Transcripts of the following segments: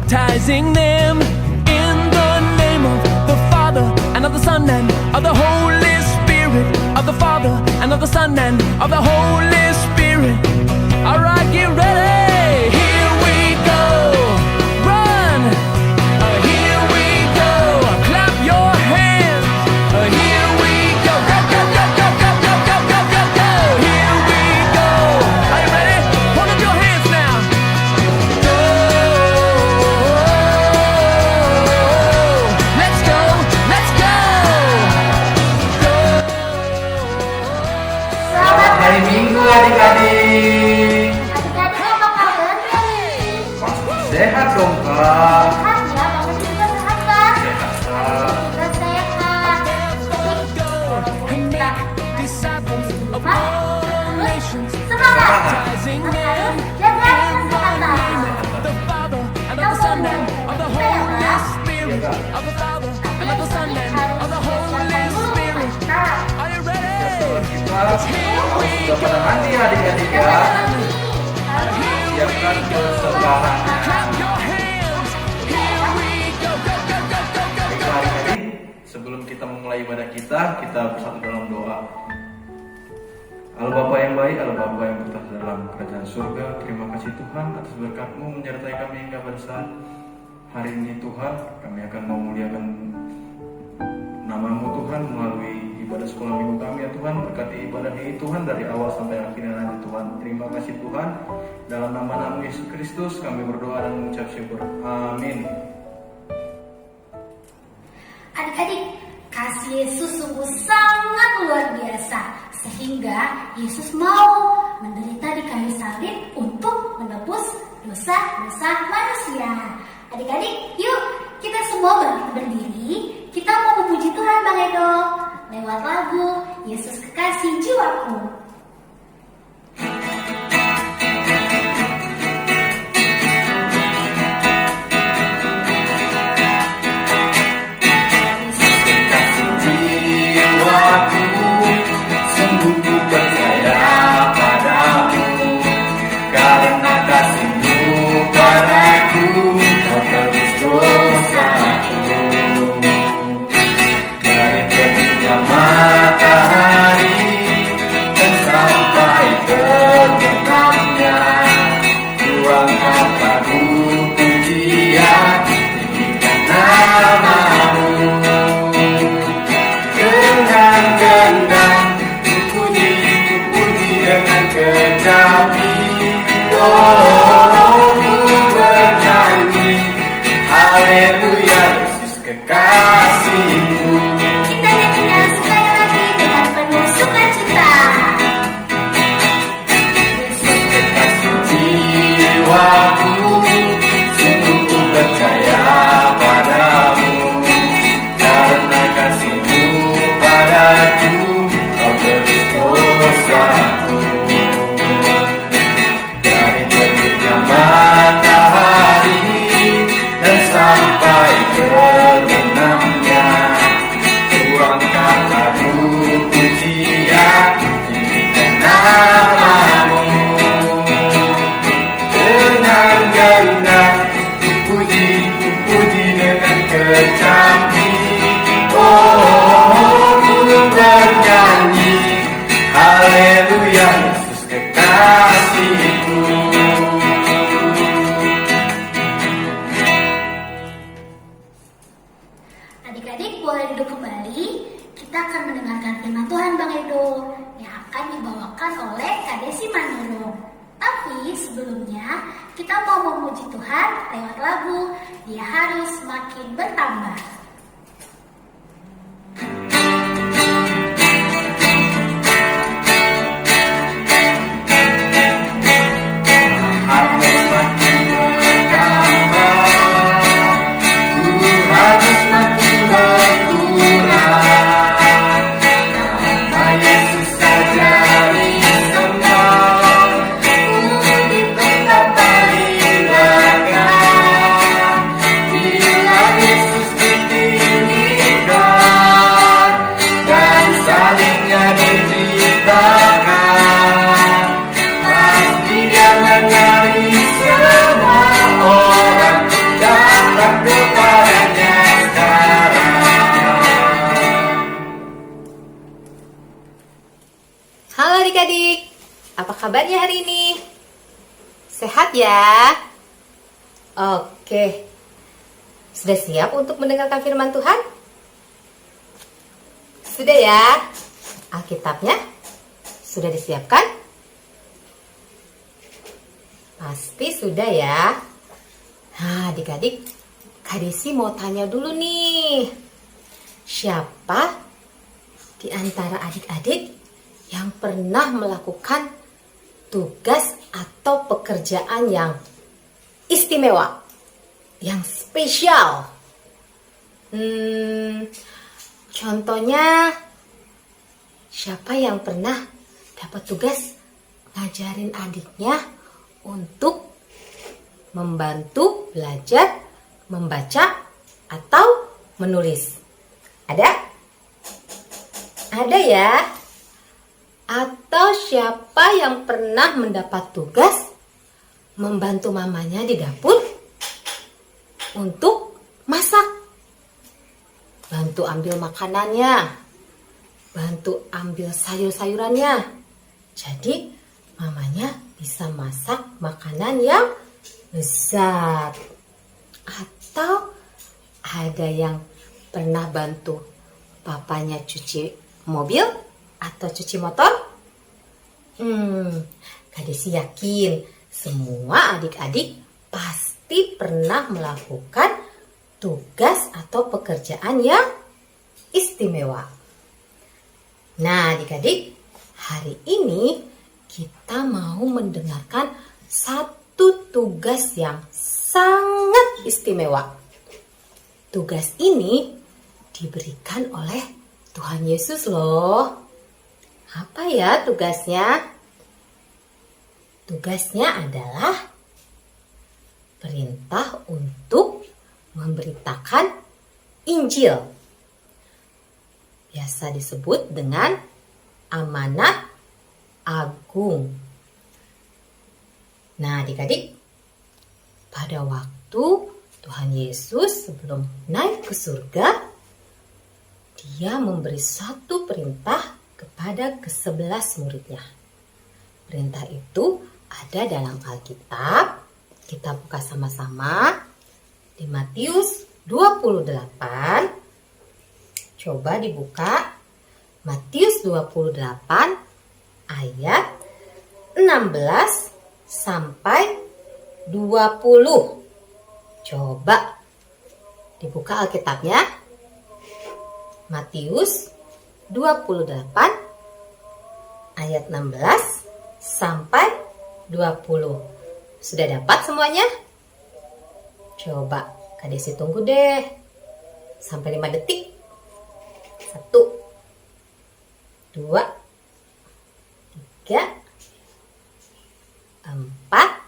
baptizing them in the name of the Father and of the Son and of the Holy Spirit, of the Father and of the Son and of the Holy Spirit. Alright, get ready. Here we go. Run. Here we go. Clap your hands. Here we go. Go, go, go, go, go, go, go, go, go, go. Here we go. Are you ready? Hold up your hands now. Go. Let's go. Let's go. Go. Selamat hari Minggu adik-adik. Adik-adik apa kabarnya nih? Sehat dong kak. Sehat ya, kamu juga sehat kan? Sehat kak. Juga sehat. Kita Disciples of all nations, semangat. baptizing them Jaga in the kesehatan. name of the Father and of the Son and of the Holy Spirit, of the Father and of the Son and of the Holy Spirit. Are you ready? Kita sudah pada mandi adik-adik ya. Siapkan persembahannya. Clap your hands. Here we go, go, go, go, go, go, Baiklah go. adik-adik, sebelum kita memulai ibadah kita bersatu dalam doa. Allah Bapa yang baik, Allah Bapa yang bertahta dalam kerajaan surga, terima kasih Tuhan atas berkat-Mu menyertai kami hingga pada saat hari ini Tuhan. Kami akan memuliakan nama-Mu Tuhan melalui ibadah sekolah minggu kami ya Tuhan. Berkati ibadah ini Tuhan dari awal sampai akhirnya nanti Tuhan. Terima kasih Tuhan. Dalam nama Yesus Kristus kami berdoa dan mengucap syukur. Amin. Adik-adik, kasih Yesus sungguh sangat luar biasa, sehingga Yesus mau menderita di kayu salib untuk menebus dosa-dosa manusia. Adik-adik, yuk kita semua berdiri. Kita mau memuji Tuhan Bang Edo lewat lagu Yesus Kekasih Jiwaku. Sungguh ku percaya padamu, karena kasih-Mu padaku, Kau tebus dosaku. Dari terbitnya matahari dan sampai terbenamnya, tuangkan lagu pujian, tinggikan nama-Mu. Dengan gendang ku puji dengan kecapi. Oh, ku bernyanyi haleluya Yesus kekasihku. Kita nyanyikan sekali lagi dengan penuh sukacita. Yesus kekasih jiwaku, sungguh ku percaya padamu, karena kasih-Mu padaku, Kau tebus dosaku. Dari terbitnya matahari dan sampai terbenamnya, tuangkan lagu pujian, tinggikan nama-Mu. Dengan gendang ku puji dengan kecapi. Oh, ku bernyanyi haleluya Yesus kekasihku. Adik-adik boleh duduk kembali. Kita akan mendengarkan firman Tuhan Bang Edo yang akan dibawakan oleh Kak Desi Manurung. Tapi sebelumnya kita mau memuji Tuhan lewat lagu Dia Harus Makin Bertambah. Harus makin bertambah, ku harus makin berkurang, karena Yesus ajari semua, ku di tempat paling belakang. Bila Yesus Apa kabarnya hari ini? Sehat ya? Oke. Sudah siap untuk mendengarkan firman Tuhan? Sudah ya? Alkitabnya sudah disiapkan? Pasti sudah ya. Nah, adik-adik, Kak Desi mau tanya dulu nih. Siapa di antara adik-adik yang pernah melakukan tugas atau pekerjaan yang istimewa, yang spesial? Contohnya, siapa yang pernah dapat tugas ngajarin adiknya untuk membantu belajar membaca atau menulis? Ada? Ada ya? Atau siapa yang pernah mendapat tugas membantu mamanya di dapur untuk masak? Bantu ambil makanannya, bantu ambil sayur-sayurannya. Jadi mamanya bisa masak makanan yang lezat. Atau ada yang pernah bantu papanya cuci mobil atau cuci motor? Kak Desi yakin semua adik-adik pasti pernah melakukan tugas atau pekerjaan yang istimewa. Nah, adik-adik, hari ini kita mau mendengarkan satu tugas yang sangat istimewa. Tugas ini diberikan oleh Tuhan Yesus loh. Apa ya tugasnya? Tugasnya adalah perintah untuk memberitakan Injil. Biasa disebut dengan amanat agung. Nah, adik-adik, pada waktu Tuhan Yesus sebelum naik ke surga, dia memberi satu perintah kepada ke-11 muridnya. Perintah itu ada dalam Alkitab. Kita buka sama-sama di Matius 28. Coba dibuka Matius 28 ayat 16 sampai 20. Coba dibuka Alkitabnya. Matius 28 ayat 16 sampai 20. Sudah dapat semuanya? Coba Kak Desi tunggu deh sampai 5 detik. 1, 2, 3, 4,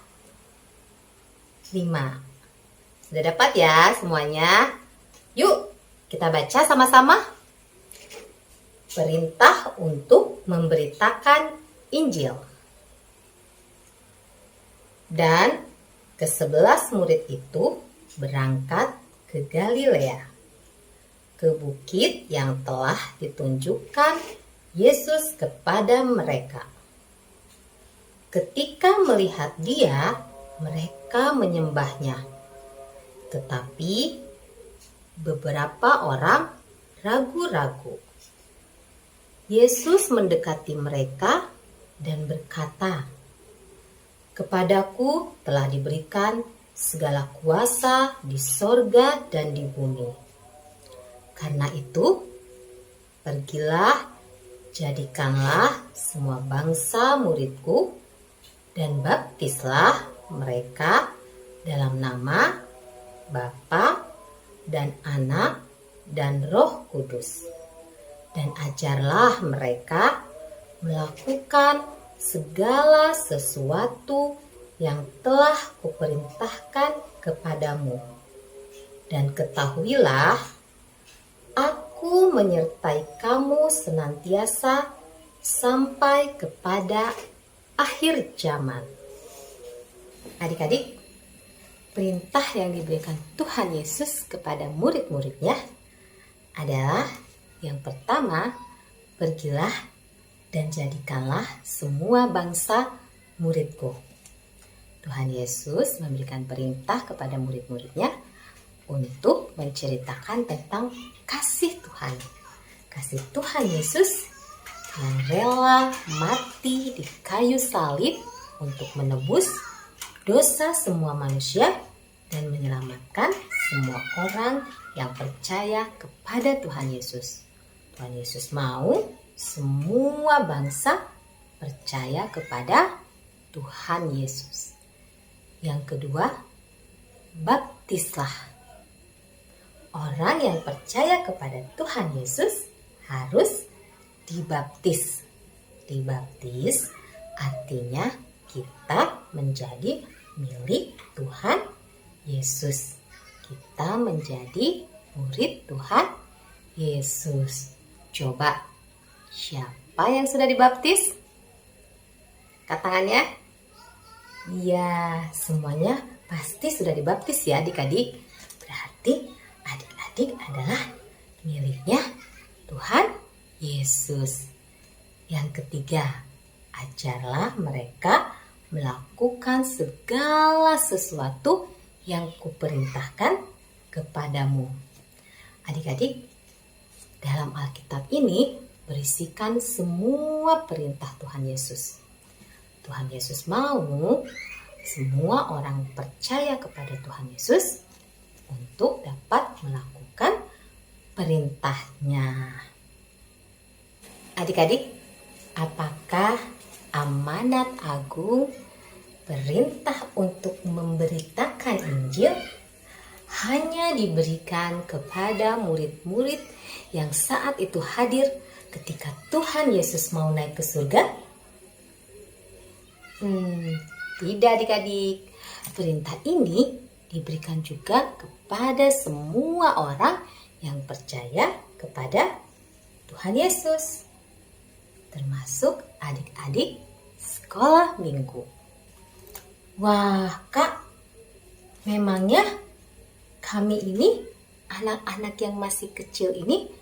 5. Sudah dapat ya semuanya? Yuk kita baca sama-sama. Perintah untuk memberitakan Injil. Dan ke-11 murid itu berangkat ke Galilea, ke bukit yang telah ditunjukkan Yesus kepada mereka. Ketika melihat dia, mereka menyembahnya. Tetapi beberapa orang ragu-ragu. Yesus mendekati mereka dan berkata, "Kepadaku telah diberikan segala kuasa di sorga dan di bumi. Karena itu, pergilah, jadikanlah semua bangsa muridku, dan baptislah mereka dalam nama Bapa dan Anak dan Roh Kudus. Dan ajarlah mereka melakukan segala sesuatu yang telah kuperintahkan kepadamu. Dan ketahuilah, aku menyertai kamu senantiasa sampai kepada akhir zaman." Adik-adik, perintah yang diberikan Tuhan Yesus kepada murid-muridnya adalah yang pertama, pergilah, dan jadikanlah semua bangsa muridku. Tuhan Yesus memberikan perintah kepada murid-muridnya untuk menceritakan tentang kasih Tuhan. Kasih Tuhan Yesus yang rela mati di kayu salib untuk menebus dosa semua manusia dan menyelamatkan semua orang yang percaya kepada Tuhan Yesus. Tuhan Yesus mau semua bangsa percaya kepada Tuhan Yesus. Yang kedua, baptislah. Orang yang percaya kepada Tuhan Yesus harus dibaptis. Dibaptis artinya kita menjadi milik Tuhan Yesus. Kita menjadi murid Tuhan Yesus. Coba, siapa yang sudah dibaptis? Angkat tangannya. Ya, semuanya pasti sudah dibaptis ya adik-adik. Berarti adik-adik adalah miliknya Tuhan Yesus. Yang ketiga, ajarlah mereka melakukan segala sesuatu yang kuperintahkan kepadamu. Adik-adik, dalam Alkitab ini berisikan semua perintah Tuhan Yesus. Tuhan Yesus mau semua orang percaya kepada Tuhan Yesus untuk dapat melakukan perintahnya. Adik-adik, apakah amanat agung perintah untuk memberitakan Injil hanya diberikan kepada murid-murid yang saat itu hadir ketika Tuhan Yesus mau naik ke surga? Tidak adik-adik. Perintah ini diberikan juga kepada semua orang yang percaya kepada Tuhan Yesus, termasuk adik-adik sekolah minggu. Wah, Kak, memangnya kami ini, anak-anak yang masih kecil ini,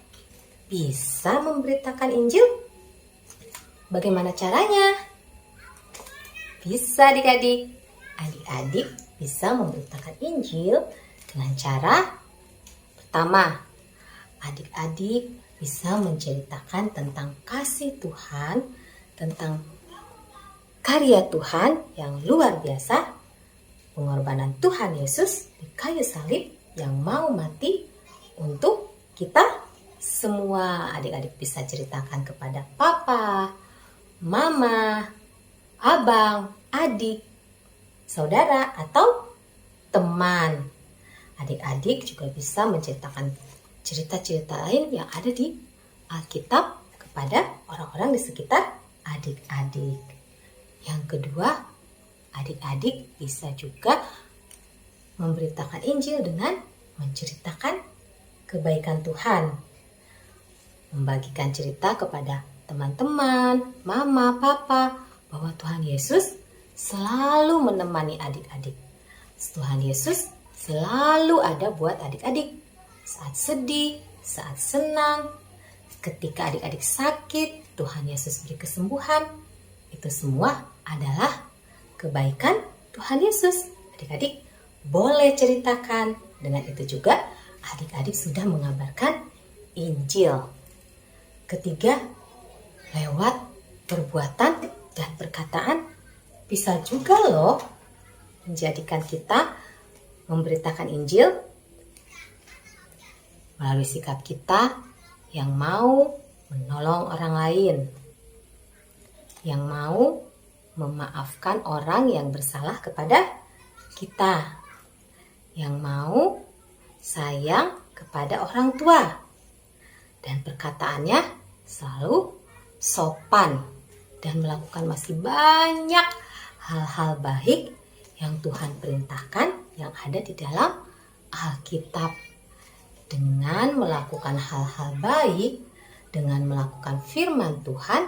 bisa memberitakan Injil? Bagaimana caranya? Bisa adik-adik. Adik-adik bisa memberitakan Injil dengan cara pertama, adik-adik bisa menceritakan tentang kasih Tuhan, tentang karya Tuhan yang luar biasa, pengorbanan Tuhan Yesus di kayu salib yang mau mati untuk kita semua. Adik-adik bisa ceritakan kepada papa, mama, abang, adik, saudara, atau teman. Adik-adik juga bisa menceritakan cerita-cerita lain yang ada di Alkitab kepada orang-orang di sekitar adik-adik. Yang kedua, adik-adik bisa juga memberitakan Injil dengan menceritakan kebaikan Tuhan. Membagikan cerita kepada teman-teman, mama, papa, bahwa Tuhan Yesus selalu menemani adik-adik. Tuhan Yesus selalu ada buat adik-adik. Saat sedih, saat senang, ketika adik-adik sakit, Tuhan Yesus beri kesembuhan. Itu semua adalah kebaikan Tuhan Yesus. Adik-adik boleh ceritakan. Dengan itu juga adik-adik sudah mengabarkan Injil. Ketiga, lewat perbuatan dan perkataan bisa juga loh menjadikan kita memberitakan Injil melalui sikap kita yang mau menolong orang lain, yang mau memaafkan orang yang bersalah kepada kita, yang mau sayang kepada orang tua, dan perkataannya selalu sopan dan melakukan masih banyak hal-hal baik yang Tuhan perintahkan yang ada di dalam Alkitab. Dengan melakukan hal-hal baik, dengan melakukan firman Tuhan,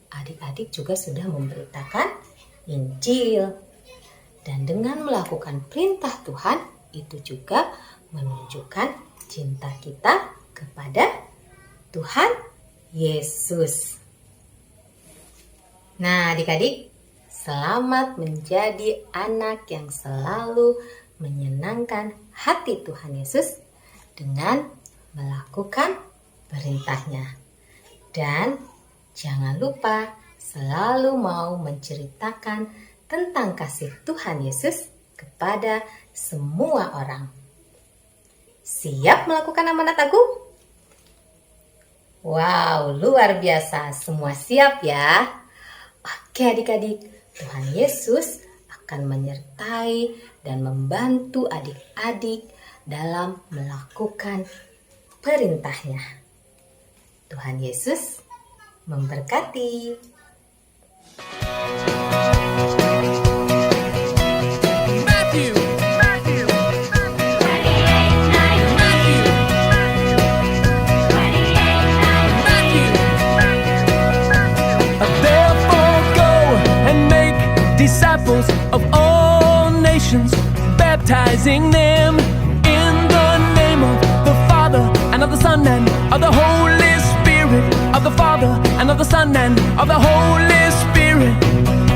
adik-adik juga sudah memberitakan Injil. Dan dengan melakukan perintah Tuhan, itu juga menunjukkan cinta kita kepada Tuhan Yesus. Nah, adik-adik, selamat menjadi anak yang selalu menyenangkan hati Tuhan Yesus dengan melakukan perintahnya. Dan jangan lupa selalu mau menceritakan tentang kasih Tuhan Yesus kepada semua orang. Siap melakukan amanat agung? Wow, luar biasa. Semua siap ya? Oke adik-adik, Tuhan Yesus akan menyertai dan membantu adik-adik dalam melakukan perintahnya. Tuhan Yesus memberkati. Matthew, therefore go and make disciples of all nations, baptizing them in the name of the Father and of the Son and of the Holy Spirit, of the Father and of the Son and of the Holy Spirit.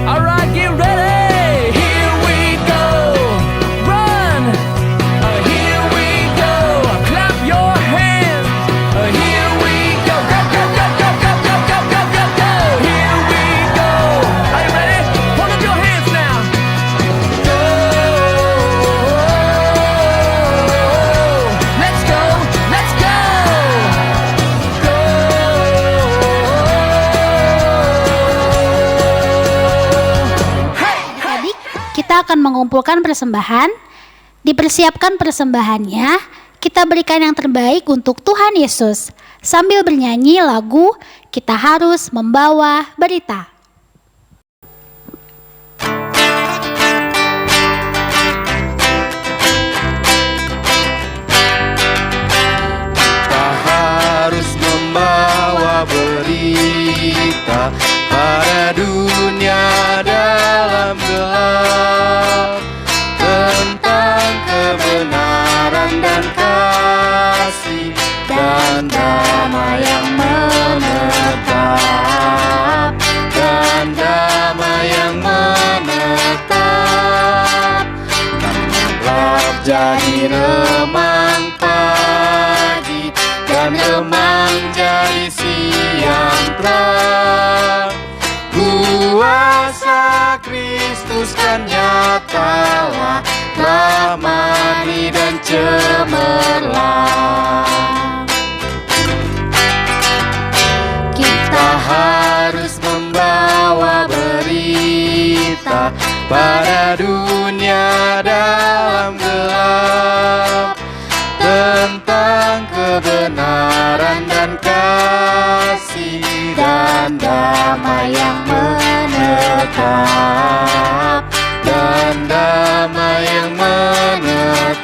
All right, get ready. Here we go. Run. Here we go. Clap your hands. Here we go. Go, go, go, go, go, go, go, go, go, go. Here we go. Are you ready? Hold up your hands now. Go. Let's go. Let's go. Go. Hey, hey. Adik, kita akan mengumpulkan persembahan. Dipersiapkan persembahannya, kita berikan yang terbaik untuk Tuhan Yesus. Sambil bernyanyi lagu, kita harus membawa berita. Kita harus membawa berita pada dunia dalam gelap tentang kebenaran dan kasih dan damai yang menetap, dan damai yang menetap. Gelap jadi remang pagi, dan remang jadi siang terang. Kuasa Kristus kan nyatalah, telah mani dan cemerlang. Kita harus membawa berita pada dunia dalam gelap tentang kebenaran dan kasih dan damai yang menetap, dan damai yang menetap.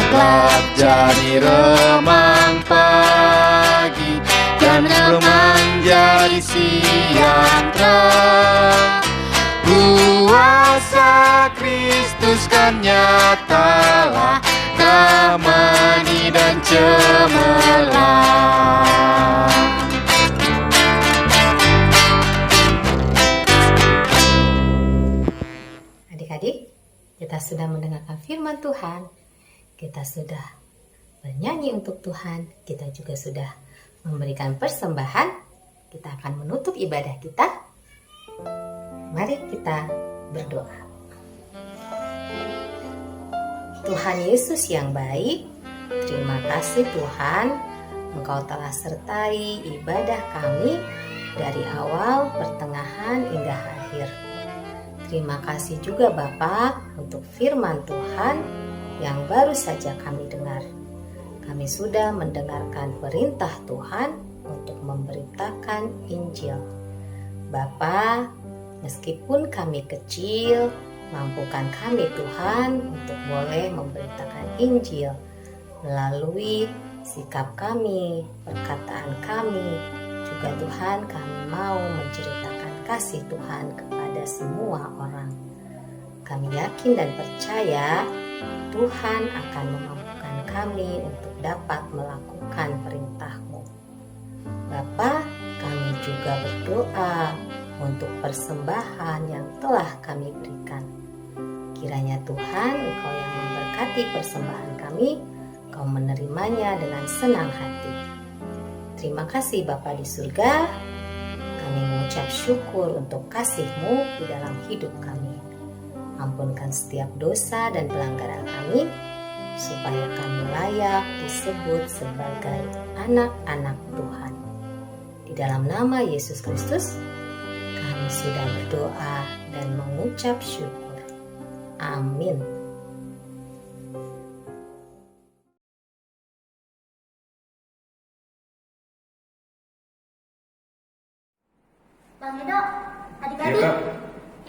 Gelap jadi remang pagi, dan remang jadi siang terang. Kuasa Kristus kan nyatalah, damai dan cemerlang. Adik-adik, kita sudah mendengarkan firman Tuhan, kita sudah bernyanyi untuk Tuhan, kita juga sudah memberikan persembahan. Kita akan menutup ibadah kita. Mari kita berdoa. Tuhan Yesus yang baik, terima kasih Tuhan, Engkau telah sertai ibadah kami dari awal, pertengahan, hingga akhir. Terima kasih juga Bapa untuk firman Tuhan yang baru saja kami dengar. Kami sudah mendengarkan perintah Tuhan untuk memberitakan Injil. Bapa, meskipun kami kecil, mampukan kami Tuhan untuk boleh memberitakan Injil melalui sikap kami, perkataan kami. Juga Tuhan, kami mau menceritakan kasih Tuhan kepada semua orang. Kami yakin dan percaya Tuhan akan memampukan kami untuk dapat melakukan perintah-Mu. Bapa, kami juga berdoa untuk persembahan yang telah kami berikan. Kiranya Tuhan, Engkau yang memberkati persembahan kami, Engkau menerimanya dengan senang hati. Terima kasih Bapa di surga, kami mengucap syukur untuk kasih-Mu di dalam hidup kami. Ampunkan setiap dosa dan pelanggaran kami, supaya kami layak disebut sebagai anak-anak Tuhan. Di dalam nama Yesus Kristus, kami sudah berdoa dan mengucap syukur. Amin. Bang Edo, adik-adik, Iya, Kak.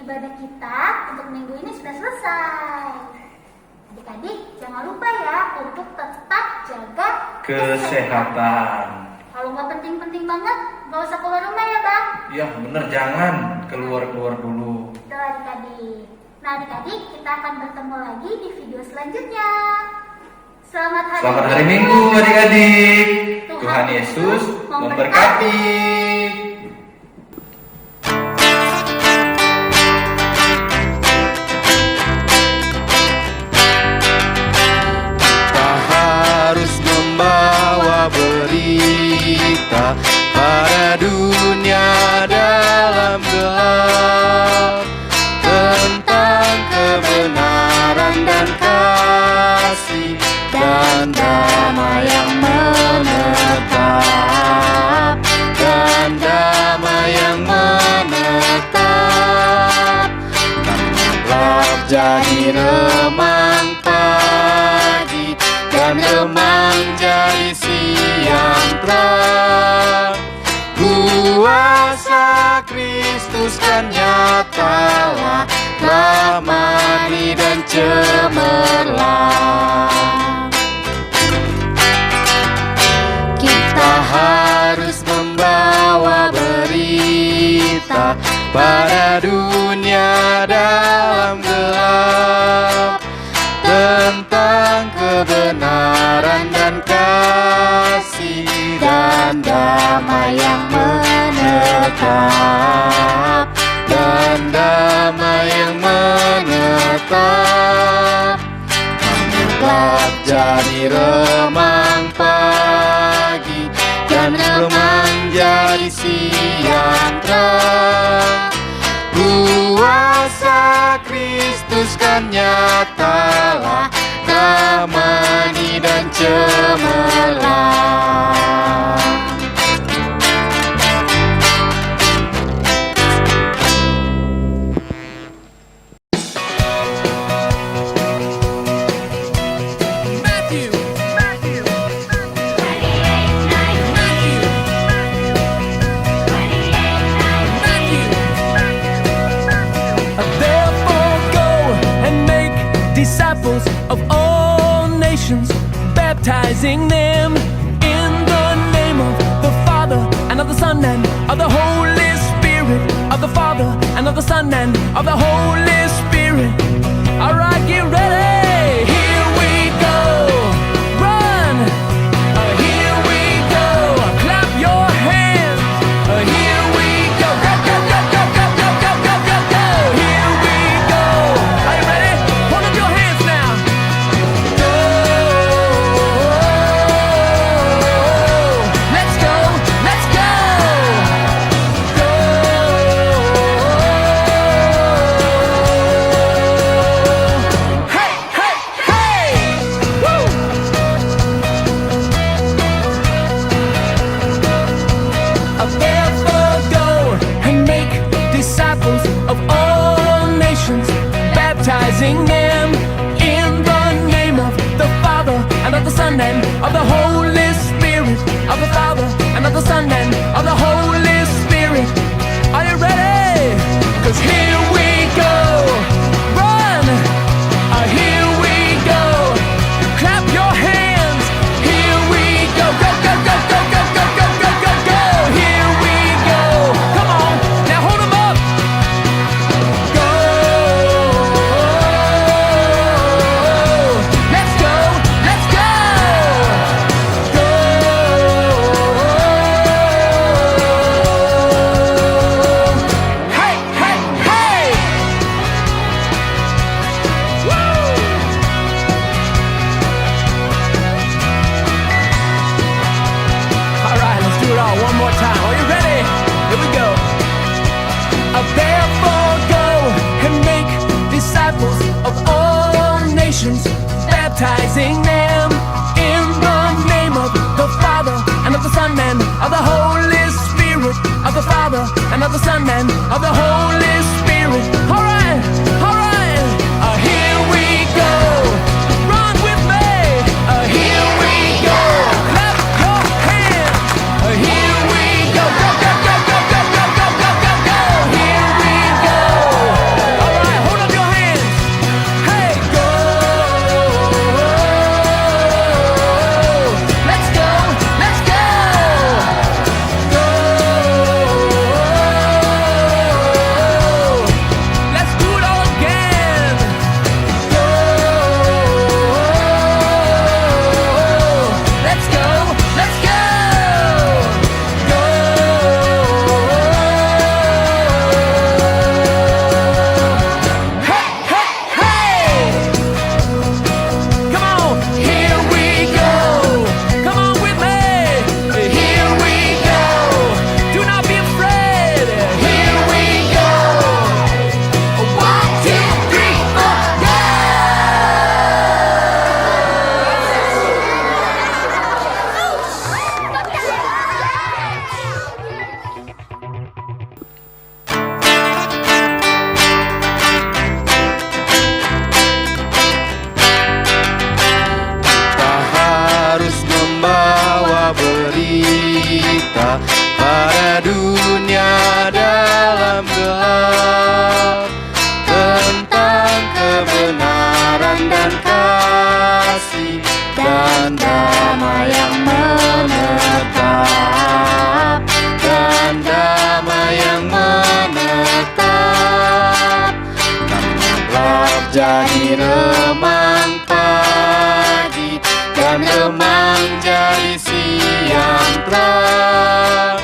ibadah kita untuk minggu ini sudah selesai. Adik-adik, jangan lupa ya untuk tetap jaga Kesehatan. Kalau nggak penting-penting banget, nggak usah keluar rumah ya, Bang. Ya bener, jangan keluar-keluar dulu. Tuh adik-adik. Nah adik-adik, kita akan bertemu lagi di video selanjutnya. Selamat Selamat hari Minggu adik-adik. Tuhan Yesus memberkati. Kita harus membawa berita pada dunia dalam gelap tentang kebenaran dan kasih dan damai yang menetap, dan damai yang menetap. Karena gelap jadi remang pagi, dan remang jadi siang terang. Kuasa Kristus kan nyatalah, ramani dan cemerlang. Kita harus membawa berita pada dunia dalam gelap tentang kebenaran dan kasih dan damai yang menetap, dan damai yang menetap. Karena gelap jadi remang pagi, dan remang jadi siang terang. Kuasa Kristus kan nyatalah, ramani dan cemerlang. Matthew, Matthew, therefore go and make disciples of all nations, baptizing them in the name of the Father and of the Son and of the Holy Spirit, of the Father and of the Son and of the Holy Spirit. All right, get ready. Here we go. Run. Here we go. Clap your hands. Here we go. Go, go, go, go, go, go, go, go, go, go. Here we go. Are you ready? Hold up your hands now. Go. Let's go. Let's go. Go. Hey, hey, hey. Woo. Therefore go and make disciples of all nations, baptizing them in the name of the Father and of the Son and of the Holy Spirit, of the Father and of the Son and of the Holy Spirit. Are you ready? 'Cause here we go. Run. Here we go. Clap your hands. Here we go. Go, go, go, go, go, go, go, go, go, go. Here we go. Come on. Now hold 'em up. Go. Let's go. Let's go. Go. nations, baptizing them in the name of the Father and of the Son and of the Holy Spirit, of the Father and of the Son and of the Holy Spirit. All right, here we go. Run with me. Here we go. Clap your hands. Here we go. Go, go, go, go, go, go, go, go, go, go. Here we go. All right, hold up your hands. Hey, go. Let's go. Let's go. Go. Let's do it all again. Go. Let's go. Let's go. Go. Hey, hey, hey. Come on. Here we go. Come on with me. Here we go. Do not be afraid. Here we go. 1, 2, 3, 4, go! Kita harus membawa berita pada dunia dalam gelap tentang kebenaran dan kasih dan damai yang menetap, dan damai yang menetap. Gelap jadi remang pagi, dan remang jadi siang terang.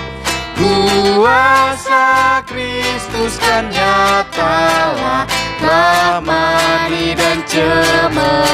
Kuasa Kristus kan nyatalah, telah mati dan cemerlang.